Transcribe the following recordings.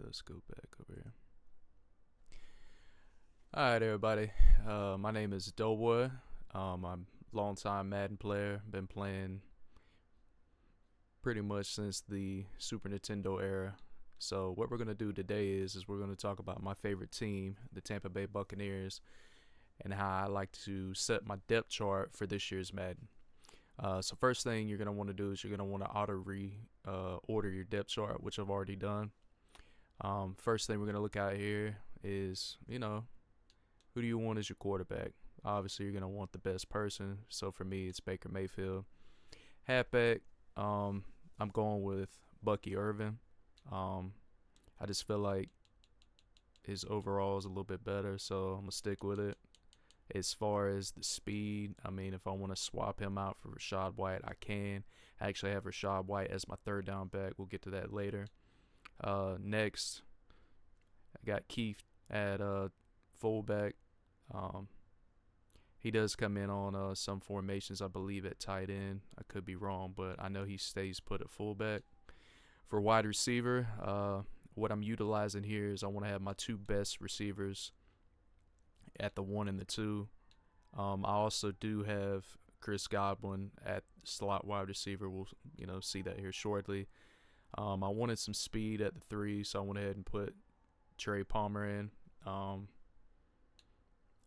Let's go back over here. Alright, everybody. My name is Doughboy. I'm a long-time Madden player. Been playing pretty much since the Super Nintendo era. So what we're going to do today is we're going to talk about my favorite team, the Tampa Bay Buccaneers, and how I like to set my depth chart for this year's Madden. So first thing you're going to want to do is you're going to want to order your depth chart, which I've already done. First thing we're going to look at here is, who do you want as your quarterback? Obviously, you're going to want the best person. So for me, it's Baker Mayfield. Halfback, I'm going with Bucky Irvin. I just feel like his overall is a little bit better, so I'm going to stick with it. As far as the speed, if I want to swap him out for Rachaad White, I can. I actually have Rachaad White as my third down back. We'll get to that later. Next, I got Keith at fullback. He does come in on some formations, I believe, at tight end. I could be wrong, but I know he stays put at fullback. For wide receiver, what I'm utilizing here is I want to have my two best receivers at the 1 and the 2. I also do have Chris Godwin at slot wide receiver. We'll see that here shortly. I wanted some speed at the 3, so I went ahead and put Trey Palmer in.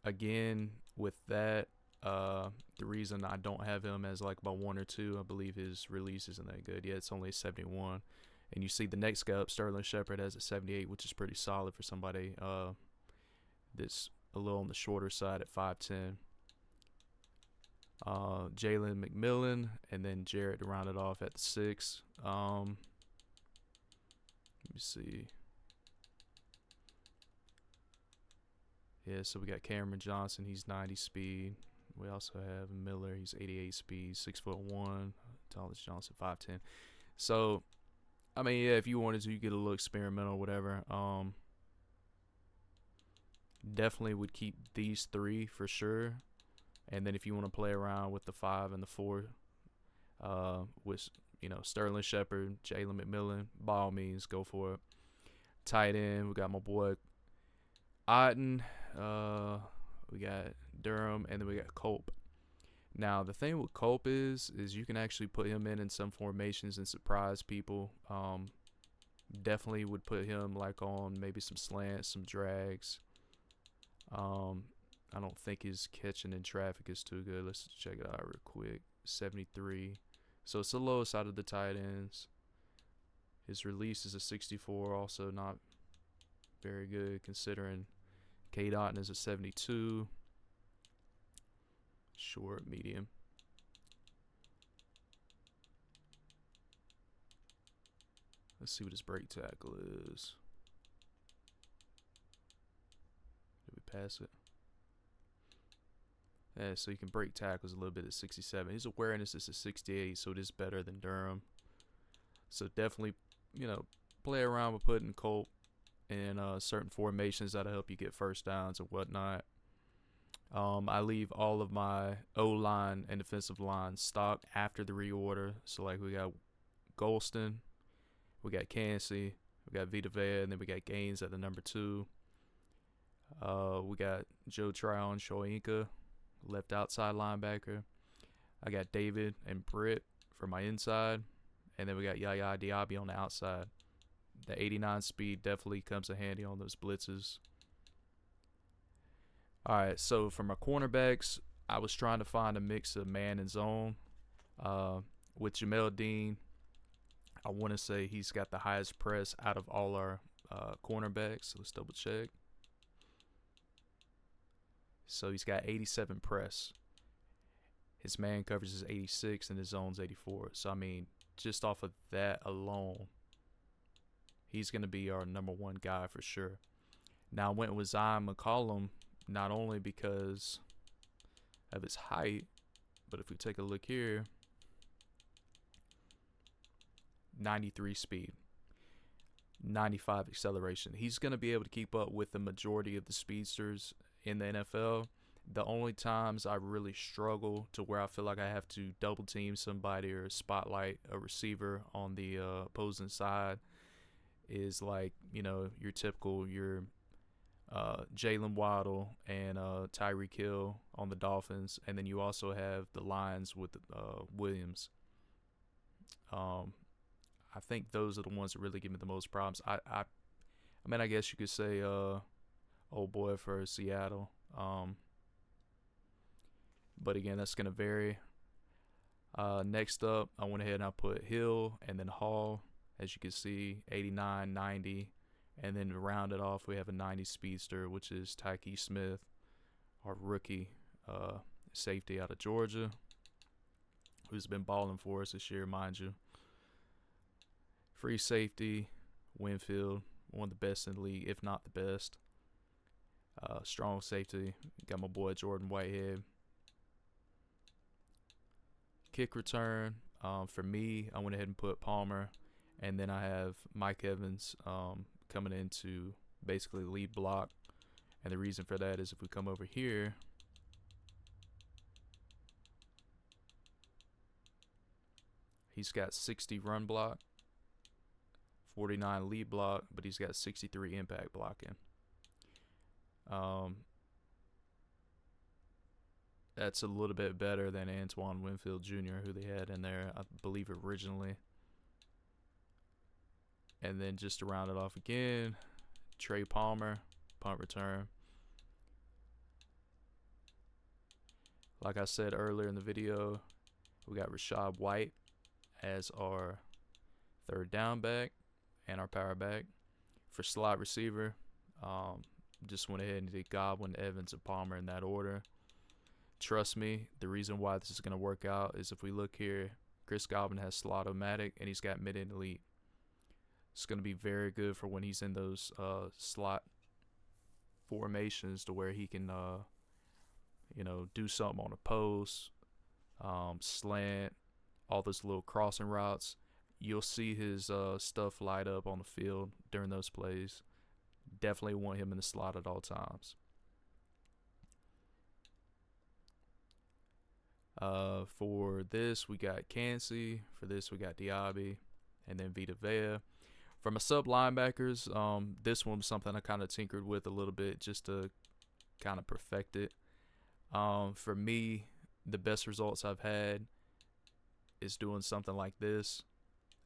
Again, with that, the reason I don't have him as like my 1 or 2, I believe his release isn't that good. Yeah, it's only a 71. And you see the next guy up, Sterling Shepard, has a 78, which is pretty solid for somebody that's a little on the shorter side at 5'10". Jalen McMillan, and then Jarrett to round it off at the 6. Let me see. Yeah, so we got Cameron Johnson. He's 90 speed. We also have Miller. He's 88 speed, 6'1". Thomas Johnson, 5'10". So, if you wanted to, you get a little experimental or whatever. Definitely would keep these 3 for sure. And then if you want to play around with the 5 and the 4, with Sterling Shepard, Jalen McMillan, by all means, go for it. Tight end, we got my boy Otten, we got Durham, and then we got Culp. Now the thing with Culp is you can actually put him in some formations and surprise people. Definitely would put him like on maybe some slants, some drags. I don't think his catching in traffic is too good. Let's check it out real quick. 73. So it's the lowest out of the tight ends. His release is a 64, also not very good considering K. Dotton is a 72. Short, medium. Let's see what his break tackle is. Did we pass it? Yeah, so you can break tackles a little bit at 67. His awareness is a 68, so it is better than Durham. So definitely, play around with putting Colt in certain formations that'll help you get first downs or whatnot. I leave all of my O-line and defensive line stock after the reorder. So like we got Golston, we got Cansey, we got Vita Vea, and then we got Gaines at the number 2. We got Joe Tryon, Shoyinka, left outside linebacker. I got David and Britt for my inside. And then we got Yaya Diaby on the outside. The 89 speed definitely comes in handy on those blitzes. Alright, so for my cornerbacks, I was trying to find a mix of man and zone. With Jamel Dean, I want to say he's got the highest press out of all our cornerbacks. So let's double check. So he's got 87 press. His man coverage is 86 and his zone's 84. So just off of that alone, he's going to be our number 1 guy for sure. Now I went with Zion McCollum not only because of his height, but if we take a look here, 93 speed, 95 acceleration. He's going to be able to keep up with the majority of the speedsters in the NFL. The only times I really struggle to where I feel like I have to double team somebody or spotlight a receiver on the opposing side is like, your typical, your Jalen Waddle and Tyreek Hill on the Dolphins, and then you also have the Lions with Williams. I think those are the ones that really give me the most problems. I mean, I guess you could say old boy for Seattle. But again, that's gonna vary. Next up, I went ahead and I put Hill and then Hall. As you can see, 89, 90. And then to round it off, we have a 90 speedster, which is Tyke Smith, our rookie safety out of Georgia, who's been balling for us this year, mind you. Free safety, Winfield, one of the best in the league, if not the best. Strong safety, got my boy Jordan Whitehead. Kick return, for me, I went ahead and put Palmer, and then I have Mike Evans coming in to basically lead block. And the reason for that is if we come over here, he's got 60 run block, 49 lead block, but he's got 63 impact blocking. That's a little bit better than Antoine Winfield Jr., who they had in there, I believe, originally. And then just to round it off again, Trey Palmer, punt return. Like I said earlier in the video, we got Rashad White as our third down back and our power back. For slot receiver, just went ahead and did Godwin, Evans, and Palmer in that order. Trust me, the reason why this is going to work out is if we look here, Chris Godwin has slot-o-matic and he's got mid-end elite. It's going to be very good for when he's in those slot formations to where he can, do something on a post, slant, all those little crossing routes. You'll see his stuff light up on the field during those plays. Definitely want him in the slot at all times. For this, we got Cansey. For this, we got Diaby. And then Vita Vea. For my sub linebackers, this one was something I kind of tinkered with a little bit just to kind of perfect it. For me, the best results I've had is doing something like this.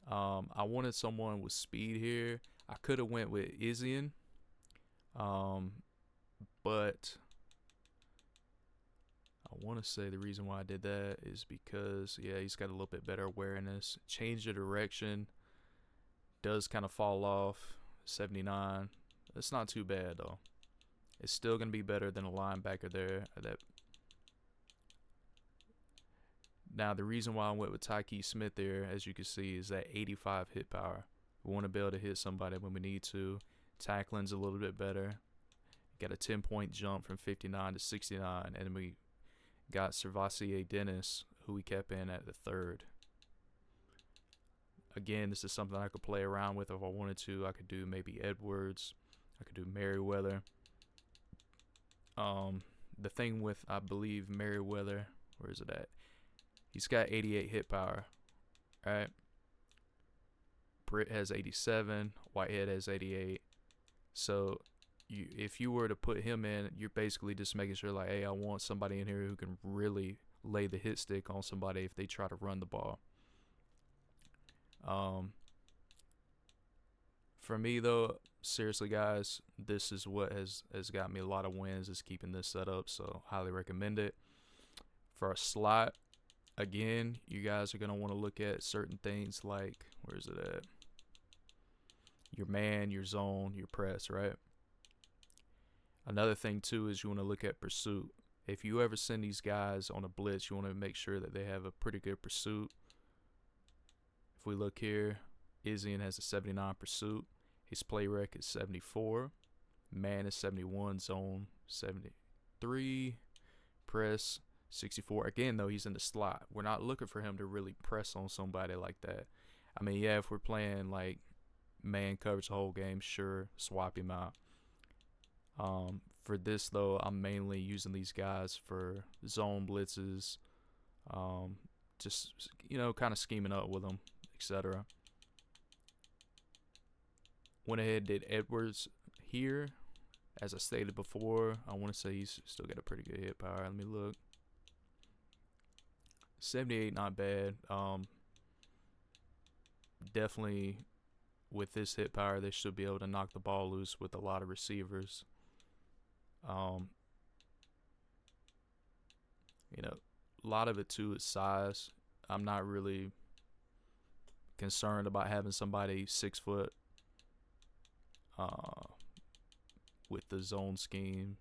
I wanted someone with speed here. I could have went with Izian, but I want to say the reason why I did that is because, yeah, he's got a little bit better awareness. Change the direction. Does kind of fall off. 79. It's not too bad, though. It's still going to be better than a linebacker there. Now, the reason why I went with Tyke Smith there, as you can see, is that 85 hit power. We want to be able to hit somebody when we need to. Tackling's a little bit better. Got a 10-point jump from 59 to 69. And we got Servassier Dennis, who we kept in at the third. Again, this is something I could play around with if I wanted to. I could do maybe Edwards. I could do Merriweather. The thing with, I believe, Merriweather, where is it at? He's got 88 hit power, right? Britt has 87. Whitehead has 88. So if you were to put him in, you're basically just making sure, like, hey, I want somebody in here who can really lay the hit stick on somebody if they try to run the ball. For me, though, seriously, guys, this is what has got me a lot of wins, is keeping this set up, so highly recommend it. For a slot, again, you guys are going to want to look at certain things like, where is it at? Your man, your zone, your press, right? Another thing, too, is you want to look at pursuit. If you ever send these guys on a blitz, you want to make sure that they have a pretty good pursuit. If we look here, Izian has a 79 pursuit. His play rec is 74. Man is 71. Zone 73. Press 64. Again, though, he's in the slot. We're not looking for him to really press on somebody like that. I mean, yeah, if we're playing like man coverage the whole game, sure, swap him out. For this, though, I'm mainly using these guys for zone blitzes, just, kind of scheming up with them, etc. went ahead and did Edwards here. As I stated before, I want to say he's still got a pretty good hit power. Let me look. 78, not bad. Definitely with this hit power, they should be able to knock the ball loose with a lot of receivers. You know, a lot of it too is size. I'm not really concerned about having somebody 6 foot with the zone scheme.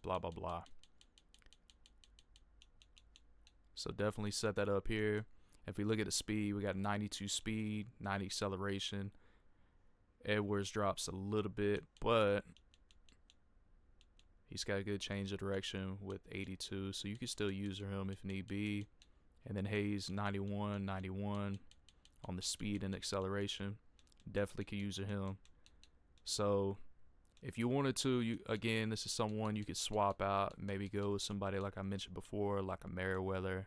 Blah blah blah. So definitely set that up here. If we look at the speed, we got 92 speed, 90 acceleration. Edwards drops a little bit, but he's got a good change of direction with 82, so you can still use him if need be. And then Hayes 91, 91 on the speed and acceleration. Definitely could use him. So if you wanted to, again, this is someone you could swap out. Maybe go with somebody like I mentioned before, like a Merriweather.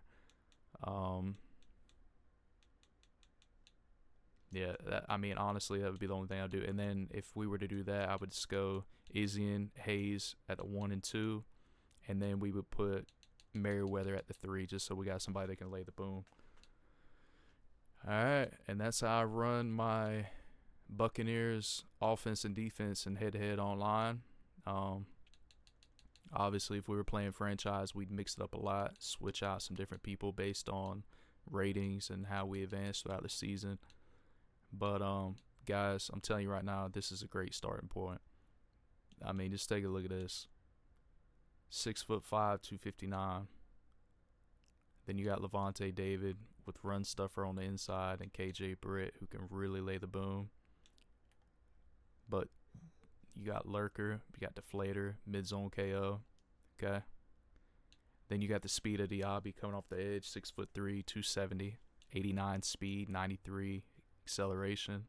Yeah, I mean, honestly, that would be the only thing I'd do. And then if we were to do that, I would just go Izzian, Hayes at the 1 and 2. And then we would put Merriweather at the 3, just so we got somebody that can lay the boom. All right, and that's how I run my Buccaneers offense and defense and head-to-head online. Obviously, if we were playing franchise, we'd mix it up a lot, switch out some different people based on ratings and how we advance throughout the season. But guys, I'm telling you right now, this is a great starting point. I mean, just take a look at this. 6'5", 259. Then you got Levante David with run stuffer on the inside and KJ Britt, who can really lay the boom. But you got Lurker, you got Deflator, mid-zone KO. Okay. Then you got the speed of Diaby coming off the edge, 6'3", 270, 89 speed, 93 acceleration.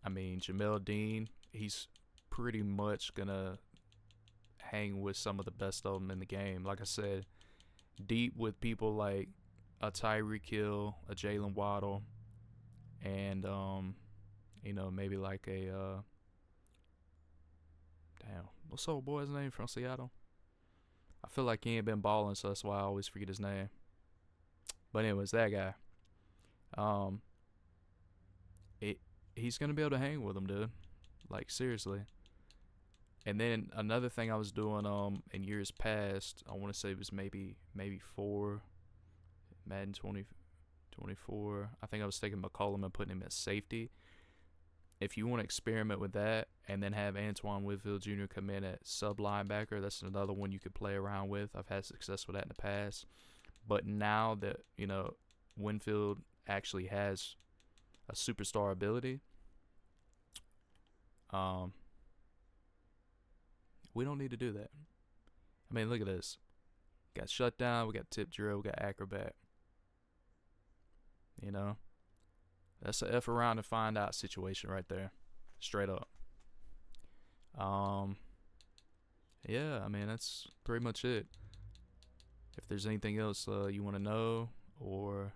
I mean, Jamel Dean, he's pretty much gonna hang with some of the best of them in the game. Like I said, deep with people like a Tyreek Hill, a Jalen Waddle, and maybe like a what's old boy's name from Seattle? I feel like he ain't been balling, so that's why I always forget his name. But anyways, that guy. He's gonna be able to hang with him, dude. Like, seriously. And then another thing I was doing in years past, I want to say it was maybe 4, Madden 2024. I think I was taking McCollum and putting him at safety. If you want to experiment with that and then have Antoine Winfield Jr. come in at sub linebacker, that's another one you could play around with. I've had success with that in the past. But now that, Winfield actually has a superstar ability, we don't need to do that. I mean, look at this. We got shutdown, we got tip drill, we got acrobat. That's a F around and find out situation right there. Straight up. Yeah, I mean, that's pretty much it. If there's anything else you want to know, or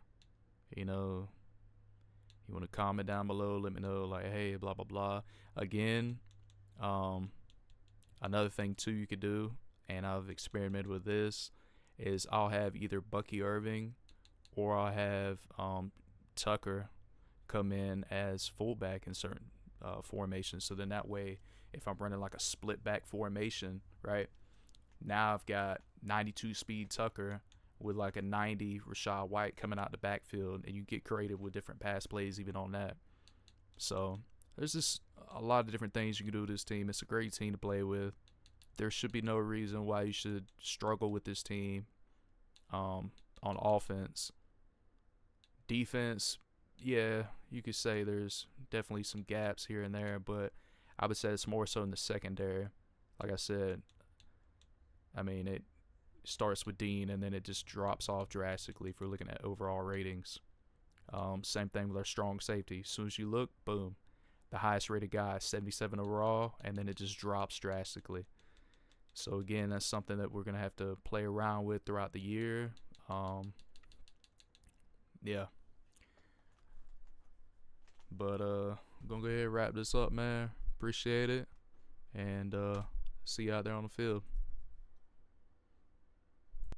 you want to comment down below, let me know, like, hey, blah blah blah. Again, another thing too you could do, and I've experimented with this, is I'll have either Bucky Irving or I'll have Tucker come in as fullback in certain formations. So then that way, if I'm running like a split back formation, right, now I've got 92 speed Tucker with like a 90 Rashad White coming out the backfield, and you get creative with different pass plays even on that. So there's just a lot of different things you can do with this team. It's a great team to play with. There should be no reason why you should struggle with this team on offense. Defense, yeah, you could say there's definitely some gaps here and there, but I would say it's more so in the secondary. Like I said, I mean, it starts with Dean and then it just drops off drastically if we're looking at overall ratings. Same thing with our strong safety. As soon as you look, boom, the highest rated guy, 77 overall, and then it just drops drastically. So again, that's something that we're going to have to play around with throughout the year. Yeah. But I'm gonna go ahead and wrap this up, man. Appreciate it, and see you out there on the field.